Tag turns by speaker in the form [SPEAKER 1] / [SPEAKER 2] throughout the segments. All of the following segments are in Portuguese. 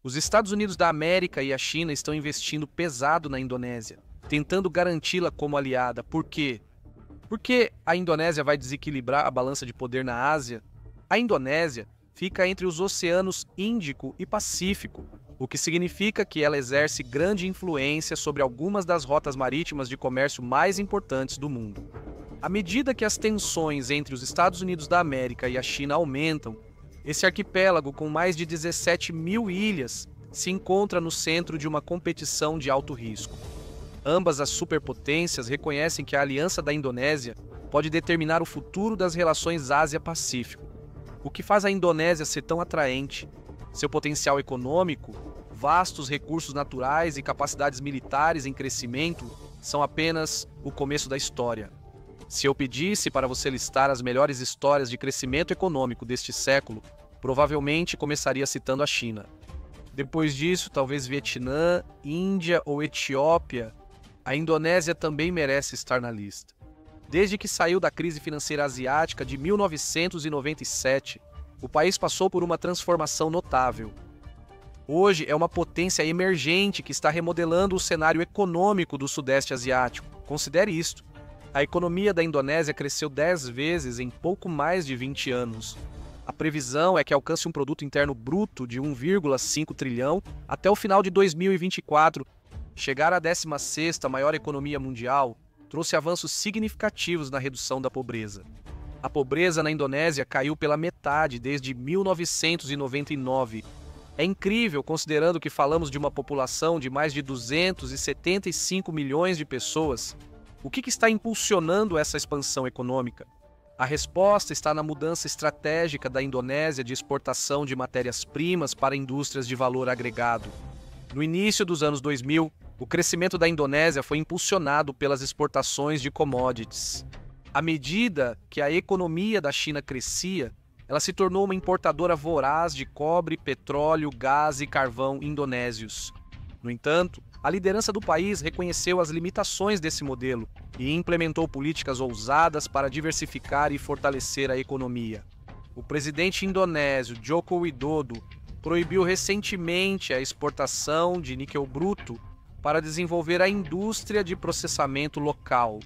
[SPEAKER 1] Os Estados Unidos da América e a China estão investindo pesado na Indonésia, tentando garanti-la como aliada. Por quê? Porque a Indonésia vai desequilibrar a balança de poder na Ásia? A Indonésia fica entre os oceanos Índico e Pacífico, o que significa que ela exerce grande influência sobre algumas das rotas marítimas de comércio mais importantes do mundo. À medida que as tensões entre os Estados Unidos da América e a China aumentam, esse arquipélago, com mais de 17 mil ilhas, se encontra no centro de uma competição de alto risco. Ambas as superpotências reconhecem que a aliança da Indonésia pode determinar o futuro das relações Ásia-Pacífico. O que faz a Indonésia ser tão atraente? Seu potencial econômico, vastos recursos naturais e capacidades militares em crescimento são apenas o começo da história. Se eu pedisse para você listar as melhores histórias de crescimento econômico deste século, provavelmente começaria citando a China. Depois disso, talvez Vietnã, Índia ou Etiópia. A Indonésia também merece estar na lista. Desde que saiu da crise financeira asiática de 1997, o país passou por uma transformação notável. Hoje é uma potência emergente que está remodelando o cenário econômico do Sudeste Asiático. Considere isto. A economia da Indonésia cresceu 10 vezes em pouco mais de 20 anos. A previsão é que alcance um produto interno bruto de 1,5 trilhão até o final de 2024. Chegar à 16ª maior economia mundial trouxe avanços significativos na redução da pobreza. A pobreza na Indonésia caiu pela metade desde 1999. É incrível considerando que falamos de uma população de mais de 275 milhões de pessoas. O que está impulsionando essa expansão econômica? A resposta está na mudança estratégica da Indonésia de exportação de matérias-primas para indústrias de valor agregado. No início dos anos 2000, o crescimento da Indonésia foi impulsionado pelas exportações de commodities. À medida que a economia da China crescia, ela se tornou uma importadora voraz de cobre, petróleo, gás e carvão indonésios. No entanto, a liderança do país reconheceu as limitações desse modelo e implementou políticas ousadas para diversificar e fortalecer a economia. O presidente indonésio Joko Widodo proibiu recentemente a exportação de níquel bruto para desenvolver a indústria de processamento local.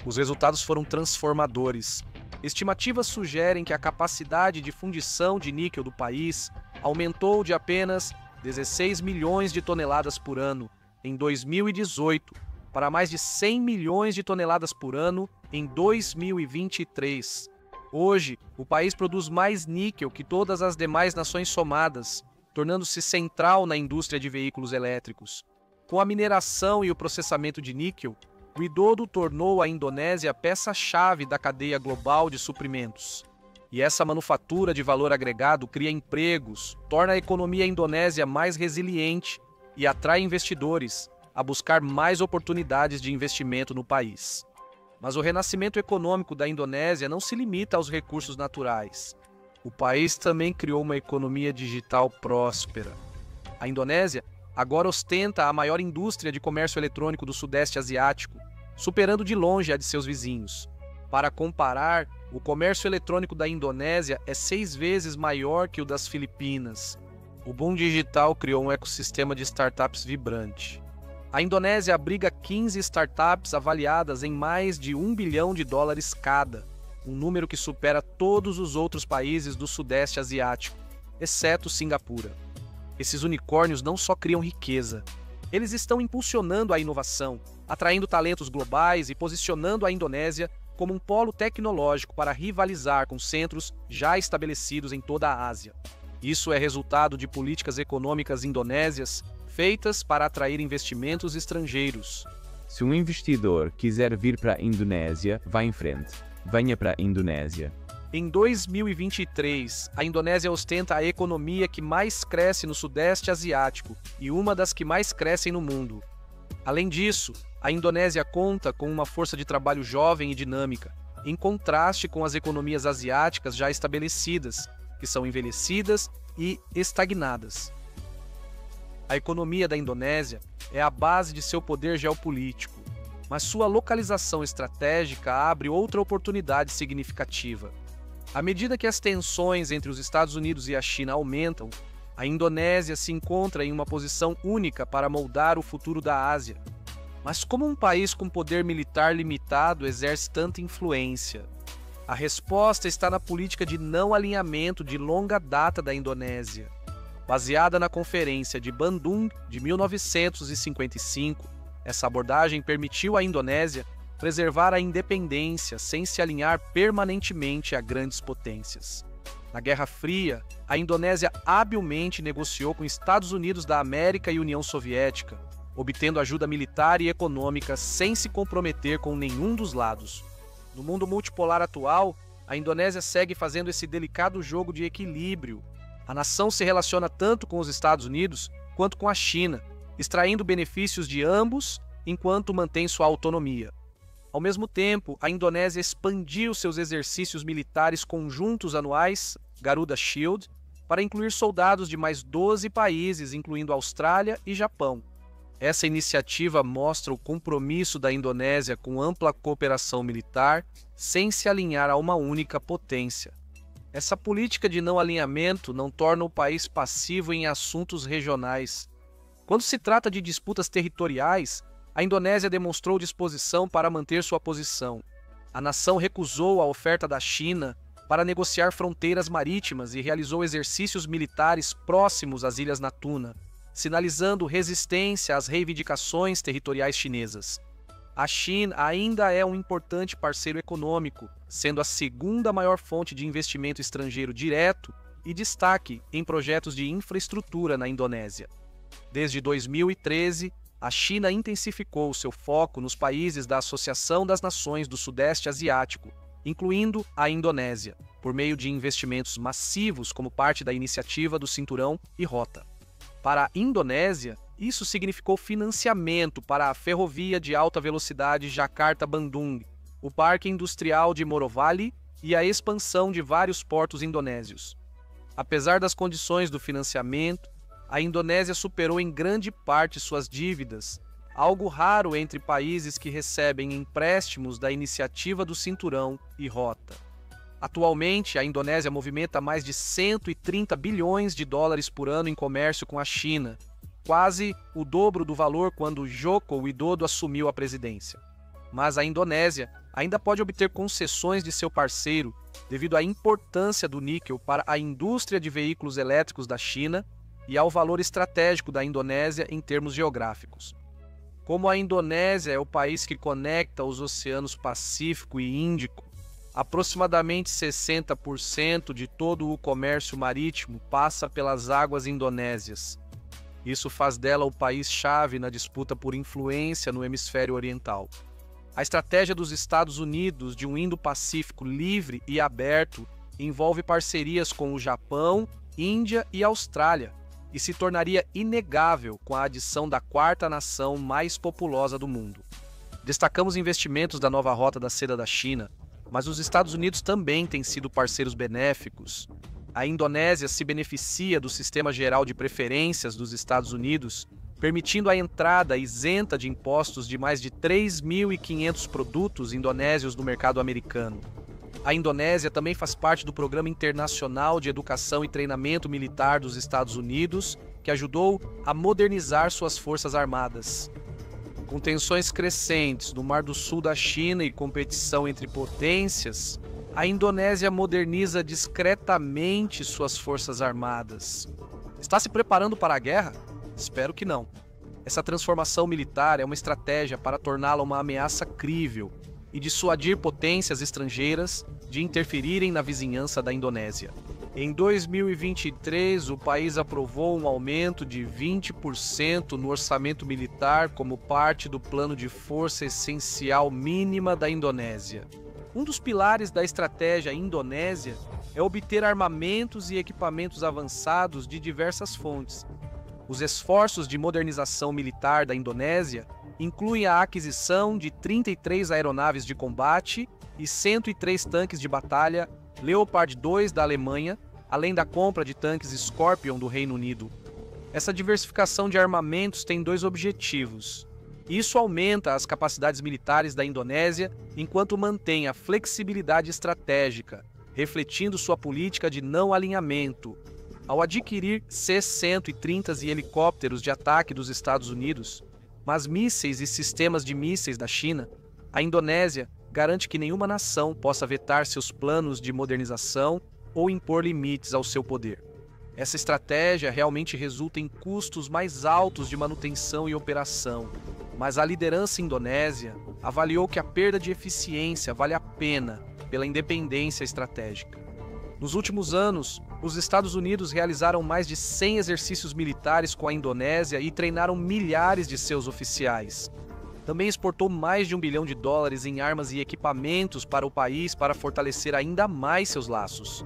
[SPEAKER 1] Os resultados foram transformadores. Estimativas sugerem que a capacidade de fundição de níquel do país aumentou de apenas 16 milhões de toneladas por ano em 2018 para mais de 100 milhões de toneladas por ano em 2023. Hoje, o país produz mais níquel que todas as demais nações somadas, tornando-se central na indústria de veículos elétricos. Com a mineração e o processamento de níquel, Widodo tornou a Indonésia a peça-chave da cadeia global de suprimentos. E essa manufatura de valor agregado cria empregos, torna a economia indonésia mais resiliente e atrai investidores a buscar mais oportunidades de investimento no país. Mas o renascimento econômico da Indonésia não se limita aos recursos naturais. O país também criou uma economia digital próspera. A Indonésia agora ostenta a maior indústria de comércio eletrônico do Sudeste Asiático, superando de longe a de seus vizinhos. Para comparar, o comércio eletrônico da Indonésia é 6 vezes maior que o das Filipinas. O boom digital criou um ecossistema de startups vibrante. A Indonésia abriga 15 startups avaliadas em mais de US$ 1 bilhão cada, um número que supera todos os outros países do Sudeste Asiático, exceto Singapura. Esses unicórnios não só criam riqueza, eles estão impulsionando a inovação, atraindo talentos globais e posicionando a Indonésia como um polo tecnológico para rivalizar com centros já estabelecidos em toda a Ásia. Isso é resultado de políticas econômicas indonésias feitas para atrair investimentos estrangeiros.
[SPEAKER 2] Se um investidor quiser vir para a Indonésia, vá em frente. Venha para a Indonésia.
[SPEAKER 1] Em 2023, a Indonésia ostenta a economia que mais cresce no Sudeste Asiático e uma das que mais crescem no mundo. Além disso, a Indonésia conta com uma força de trabalho jovem e dinâmica, em contraste com as economias asiáticas já estabelecidas, que são envelhecidas e estagnadas. A economia da Indonésia é a base de seu poder geopolítico, mas sua localização estratégica abre outra oportunidade significativa. À medida que as tensões entre os Estados Unidos e a China aumentam, A Indonésia se encontra em uma posição única para moldar o futuro da Ásia. Mas como um país com poder militar limitado exerce tanta influência? A resposta está na política de não alinhamento de longa data da Indonésia. Baseada na Conferência de Bandung de 1955, essa abordagem permitiu à Indonésia preservar a independência sem se alinhar permanentemente a grandes potências. Na Guerra Fria, a Indonésia habilmente negociou com Estados Unidos da América e União Soviética, obtendo ajuda militar e econômica sem se comprometer com nenhum dos lados. No mundo multipolar atual, a Indonésia segue fazendo esse delicado jogo de equilíbrio. A nação se relaciona tanto com os Estados Unidos quanto com a China, extraindo benefícios de ambos enquanto mantém sua autonomia. Ao mesmo tempo, a Indonésia expandiu seus exercícios militares conjuntos anuais, Garuda Shield, para incluir soldados de mais 12 países, incluindo Austrália e Japão. Essa iniciativa mostra o compromisso da Indonésia com ampla cooperação militar, sem se alinhar a uma única potência. Essa política de não alinhamento não torna o país passivo em assuntos regionais. Quando se trata de disputas territoriais, a Indonésia demonstrou disposição para manter sua posição. A nação recusou a oferta da China para negociar fronteiras marítimas e realizou exercícios militares próximos às Ilhas Natuna, sinalizando resistência às reivindicações territoriais chinesas. A China ainda é um importante parceiro econômico, sendo a segunda maior fonte de investimento estrangeiro direto e destaque em projetos de infraestrutura na Indonésia. Desde 2013, a China intensificou seu foco nos países da Associação das Nações do Sudeste Asiático, incluindo a Indonésia, por meio de investimentos massivos como parte da iniciativa do Cinturão e Rota. Para a Indonésia, isso significou financiamento para a ferrovia de alta velocidade Jakarta-Bandung, o Parque Industrial de Morowali e a expansão de vários portos indonésios. Apesar das condições do financiamento, a Indonésia superou em grande parte suas dívidas, algo raro entre países que recebem empréstimos da iniciativa do Cinturão e Rota. Atualmente, a Indonésia movimenta mais de 130 bilhões de dólares por ano em comércio com a China, quase o dobro do valor quando Joko Widodo assumiu a presidência. Mas a Indonésia ainda pode obter concessões de seu parceiro devido à importância do níquel para a indústria de veículos elétricos da China e ao valor estratégico da Indonésia em termos geográficos. Como a Indonésia é o país que conecta os oceanos Pacífico e Índico, aproximadamente 60% de todo o comércio marítimo passa pelas águas indonésias. Isso faz dela o país-chave na disputa por influência no hemisfério oriental. A estratégia dos Estados Unidos de um Indo-Pacífico livre e aberto envolve parcerias com o Japão, Índia e Austrália, e se tornaria inegável com a adição da quarta nação mais populosa do mundo. Destacamos investimentos da nova Rota da Seda da China, mas os Estados Unidos também têm sido parceiros benéficos. A Indonésia se beneficia do Sistema Geral de Preferências dos Estados Unidos, permitindo a entrada isenta de impostos de mais de 3.500 produtos indonésios no mercado americano. A Indonésia também faz parte do Programa Internacional de Educação e Treinamento Militar dos Estados Unidos, que ajudou a modernizar suas forças armadas. Com tensões crescentes no Mar do Sul da China e competição entre potências, a Indonésia moderniza discretamente suas forças armadas. Está se preparando para a guerra? Espero que não. Essa transformação militar é uma estratégia para torná-la uma ameaça crível e dissuadir potências estrangeiras de interferirem na vizinhança da Indonésia. Em 2023, o país aprovou um aumento de 20% no orçamento militar como parte do plano de força essencial mínima da Indonésia. Um dos pilares da estratégia indonésia é obter armamentos e equipamentos avançados de diversas fontes. Os esforços de modernização militar da Indonésia incluem a aquisição de 33 aeronaves de combate e 103 tanques de batalha Leopard 2 da Alemanha, além da compra de tanques Scorpion do Reino Unido. Essa diversificação de armamentos tem dois objetivos. Isso aumenta as capacidades militares da Indonésia, enquanto mantém a flexibilidade estratégica, refletindo sua política de não alinhamento. Ao adquirir C-130 e helicópteros de ataque dos Estados Unidos, mas mísseis e sistemas de mísseis da China, a Indonésia garante que nenhuma nação possa vetar seus planos de modernização ou impor limites ao seu poder. Essa estratégia realmente resulta em custos mais altos de manutenção e operação, mas a liderança indonésia avaliou que a perda de eficiência vale a pena pela independência estratégica. Nos últimos anos, os Estados Unidos realizaram mais de 100 exercícios militares com a Indonésia e treinaram milhares de seus oficiais. Também exportou mais de $1 bilhão em armas e equipamentos para o país para fortalecer ainda mais seus laços.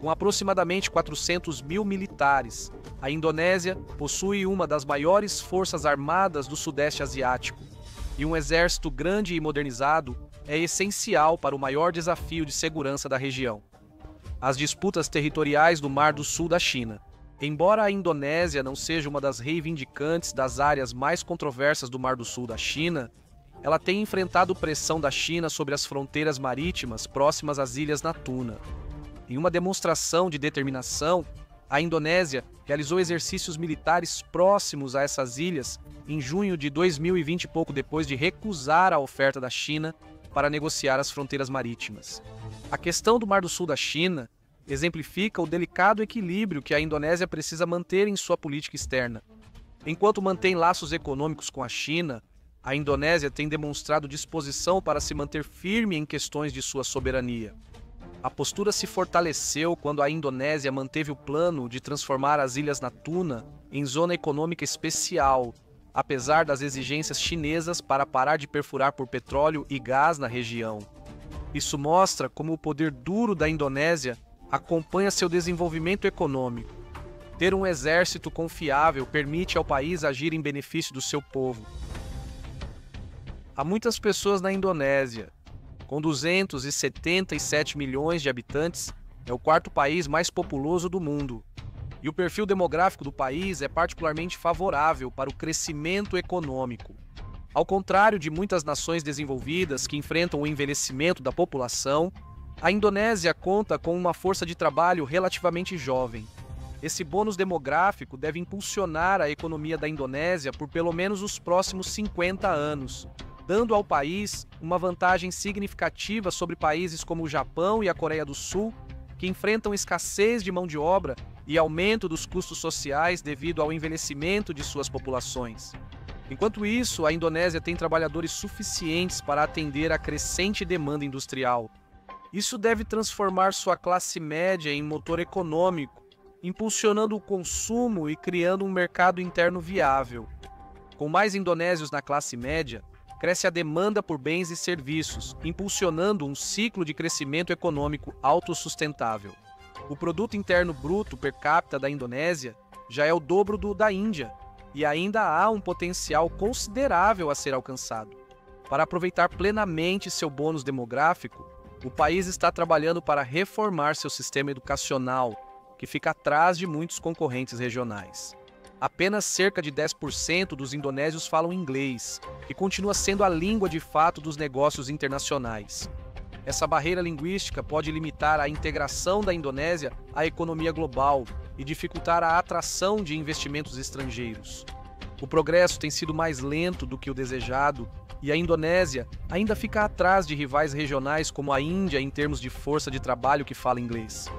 [SPEAKER 1] Com aproximadamente 400 mil militares, a Indonésia possui uma das maiores forças armadas do Sudeste Asiático, e um exército grande e modernizado é essencial para o maior desafio de segurança da região: as disputas territoriais do Mar do Sul da China. Embora a Indonésia não seja uma das reivindicantes das áreas mais controversas do Mar do Sul da China, ela tem enfrentado pressão da China sobre as fronteiras marítimas próximas às Ilhas Natuna. Em uma demonstração de determinação, a Indonésia realizou exercícios militares próximos a essas ilhas em junho de 2020, pouco depois de recusar a oferta da China para negociar as fronteiras marítimas. A questão do Mar do Sul da China exemplifica o delicado equilíbrio que a Indonésia precisa manter em sua política externa. Enquanto mantém laços econômicos com a China, a Indonésia tem demonstrado disposição para se manter firme em questões de sua soberania. A postura se fortaleceu quando a Indonésia manteve o plano de transformar as Ilhas Natuna em zona econômica especial, apesar das exigências chinesas para parar de perfurar por petróleo e gás na região. Isso mostra como o poder duro da Indonésia acompanha seu desenvolvimento econômico. Ter um exército confiável permite ao país agir em benefício do seu povo. Há muitas pessoas na Indonésia. Com 277 milhões de habitantes, é o quarto país mais populoso do mundo. E o perfil demográfico do país é particularmente favorável para o crescimento econômico. Ao contrário de muitas nações desenvolvidas que enfrentam o envelhecimento da população, a Indonésia conta com uma força de trabalho relativamente jovem. Esse bônus demográfico deve impulsionar a economia da Indonésia por pelo menos os próximos 50 anos, dando ao país uma vantagem significativa sobre países como o Japão e a Coreia do Sul, que enfrentam escassez de mão de obra e aumento dos custos sociais devido ao envelhecimento de suas populações. Enquanto isso, a Indonésia tem trabalhadores suficientes para atender à crescente demanda industrial. Isso deve transformar sua classe média em motor econômico, impulsionando o consumo e criando um mercado interno viável. Com mais indonésios na classe média, cresce a demanda por bens e serviços, impulsionando um ciclo de crescimento econômico autossustentável. O produto interno bruto per capita da Indonésia já é o dobro do da Índia, e ainda há um potencial considerável a ser alcançado. Para aproveitar plenamente seu bônus demográfico, o país está trabalhando para reformar seu sistema educacional, que fica atrás de muitos concorrentes regionais. Apenas cerca de 10% dos indonésios falam inglês, e continua sendo a língua de fato dos negócios internacionais. Essa barreira linguística pode limitar a integração da Indonésia à economia global e dificultar a atração de investimentos estrangeiros. O progresso tem sido mais lento do que o desejado, e a Indonésia ainda fica atrás de rivais regionais como a Índia em termos de força de trabalho que fala inglês.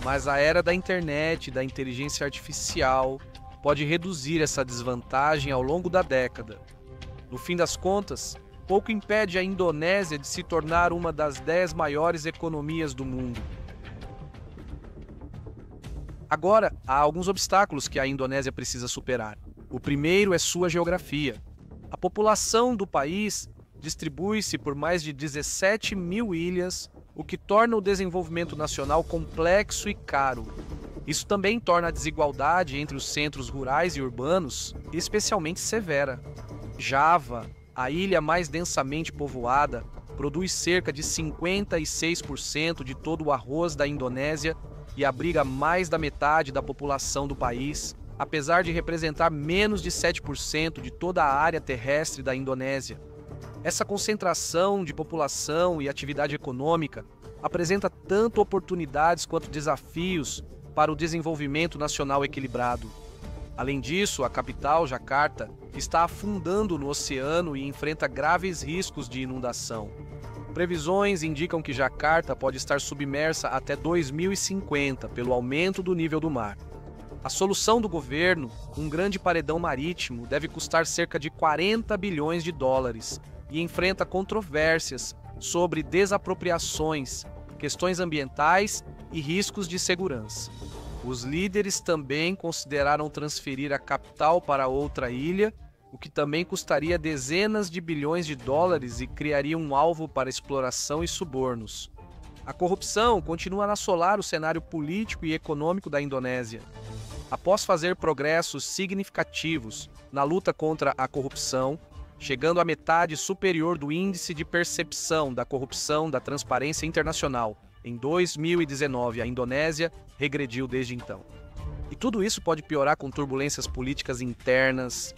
[SPEAKER 1] Mas a era da internet e da inteligência artificial pode reduzir essa desvantagem ao longo da década. No fim das contas, pouco impede a Indonésia de se tornar uma das 10 maiores economias do mundo. Agora, há alguns obstáculos que a Indonésia precisa superar. O primeiro é sua geografia. A população do país distribui-se por mais de 17 mil ilhas, o que torna o desenvolvimento nacional complexo e caro. Isso também torna a desigualdade entre os centros rurais e urbanos especialmente severa. Java, a ilha mais densamente povoada, produz cerca de 56% de todo o arroz da Indonésia e abriga mais da metade da população do país, apesar de representar menos de 7% de toda a área terrestre da Indonésia. Essa concentração de população e atividade econômica apresenta tanto oportunidades quanto desafios para o desenvolvimento nacional equilibrado. Além disso, a capital, Jacarta, está afundando no oceano e enfrenta graves riscos de inundação. Previsões indicam que Jacarta pode estar submersa até 2050 pelo aumento do nível do mar. A solução do governo, um grande paredão marítimo, deve custar cerca de 40 bilhões de dólares e enfrenta controvérsias sobre desapropriações, questões ambientais e riscos de segurança. Os líderes também consideraram transferir a capital para outra ilha, o que também custaria dezenas de bilhões de dólares e criaria um alvo para exploração e subornos. A corrupção continua a assolar o cenário político e econômico da Indonésia. Após fazer progressos significativos na luta contra a corrupção, chegando à metade superior do índice de percepção da corrupção da Transparência Internacional, em 2019, a Indonésia regrediu desde então. E tudo isso pode piorar com turbulências políticas internas.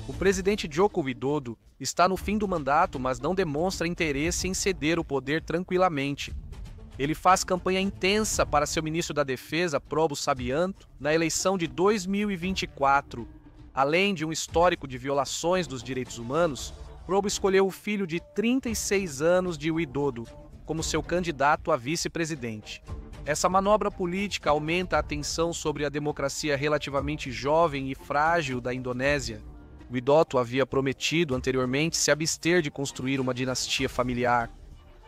[SPEAKER 1] O presidente Joko Widodo está no fim do mandato, mas não demonstra interesse em ceder o poder tranquilamente. Ele faz campanha intensa para seu ministro da Defesa, Prabowo Subianto, na eleição de 2024. Além de um histórico de violações dos direitos humanos, Prabowo escolheu o filho de 36 anos de Widodo como seu candidato a vice-presidente. Essa manobra política aumenta a tensão sobre a democracia relativamente jovem e frágil da Indonésia. Widodo havia prometido anteriormente se abster de construir uma dinastia familiar.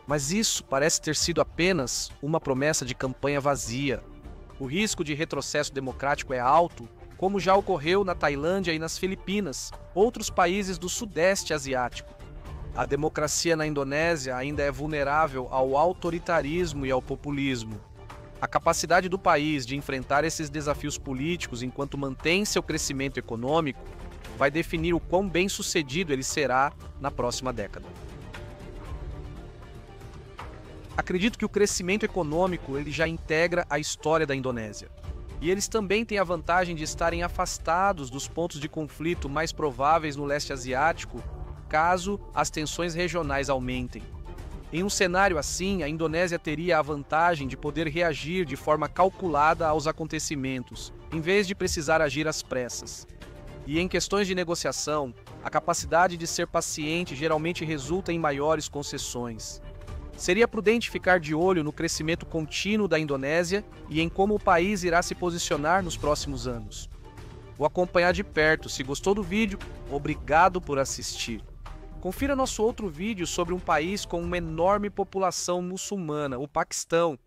[SPEAKER 1] Mas isso parece ter sido apenas uma promessa de campanha vazia. O risco de retrocesso democrático é alto, como já ocorreu na Tailândia e nas Filipinas, outros países do Sudeste Asiático. A democracia na Indonésia ainda é vulnerável ao autoritarismo e ao populismo. A capacidade do país de enfrentar esses desafios políticos enquanto mantém seu crescimento econômico vai definir o quão bem-sucedido ele será na próxima década. Acredito que o crescimento econômico ele já integra a história da Indonésia. E eles também têm a vantagem de estarem afastados dos pontos de conflito mais prováveis no leste asiático, caso as tensões regionais aumentem. Em um cenário assim, a Indonésia teria a vantagem de poder reagir de forma calculada aos acontecimentos, em vez de precisar agir às pressas. E em questões de negociação, a capacidade de ser paciente geralmente resulta em maiores concessões. Seria prudente ficar de olho no crescimento contínuo da Indonésia e em como o país irá se posicionar nos próximos anos. Vou acompanhar de perto. Se gostou do vídeo, obrigado por assistir. Confira nosso outro vídeo sobre um país com uma enorme população muçulmana, o Paquistão,